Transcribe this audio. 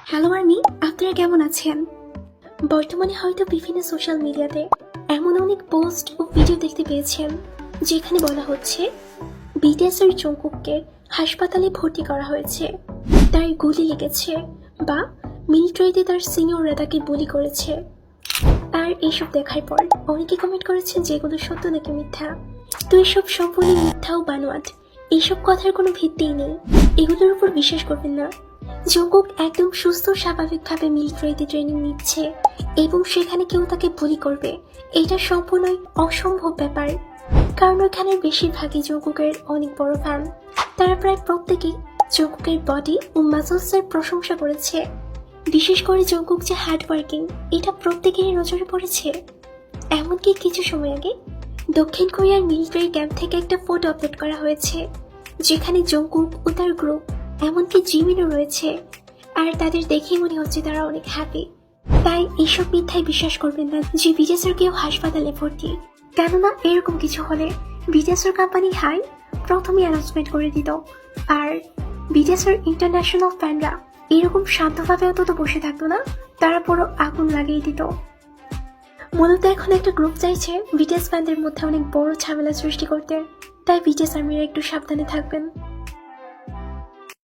Hello army, আপনারা কেমন আছেন? বর্তমানে হয়তো বিভিন্ন সোশ্যাল মিডিয়াতে এমন অনেক পোস্ট ও ভিডিও দেখতে পেয়েছেন যেখানে বলা হচ্ছে বিটিএস এর জঙ্কুককে হাসপাতালে ভর্তি করা হয়েছে, তার গুলি লেগেছে বা মিলিটারিতে তার সিনিয়ররা তাকে গুলি করেছে। আর এইসব দেখার পর অনেকে কমেন্ট করেছেন যেগুলো সত্য নাকি মিথ্যা। তো এসব সম্পূর্ণ মিথ্যা ও বানোয়াট, এইসব কথার কোনো ভিত্তিই নেই, এগুলোর উপর বিশ্বাস করবেন না। জঙ্কুক একদম সুস্থ স্বাভাবিকভাবে মিলিটারিতে ট্রেনিং নিচ্ছে এবং সেখানে কেউ তাকে বুলি করবে, এটা সম্পূর্ণই অসম্ভব ব্যাপার। কারণ ওখানের বেশিরভাগই জঙ্কুকের অনেক বড় ফ্যান। তারা প্রায় প্রত্যেকেই জঙ্কুকের বডি ও মাসলসের প্রশংসা করেছে। বিশেষ করে জঙ্কুক যে হার্ড ওয়ার্কিং, এটা প্রত্যেকেরই নজরে পড়েছে। এমনকি কিছু সময় আগে দক্ষিণ কোরিয়ার মিলিটারি ক্যাম্প থেকে একটা ফটো আপলোড করা হয়েছে যেখানে জঙ্কুক ও তার গ্রুপ এমনকি জিমিনও রয়েছে, আর তাদের দেখেই মনে হচ্ছে তারা অনেক হ্যাপি। তাই এইসব মিথ্যায় বিশ্বাস করবেন না যে বিটিএসের কেউ হাসপাতালে ভর্তি। কেননা এরকম কিছু হলে বিটিএসের কোম্পানি হাই প্রথমেই অ্যানাউন্সমেন্ট করে দিত, আর বিটিএসের ইন্টারন্যাশনাল ফ্যানরা এরকম শান্তভাবে অন্তত বসে থাকতো না, তারা পুরো আগুন লাগিয়ে দিত। মূলত এখন একটা গ্রুপ চাইছে বিটিএস ফ্যানদের মধ্যে অনেক বড় ঝামেলা সৃষ্টি করতে, তাই বিটিএস আর্মিরা একটু সাবধানে থাকবেন।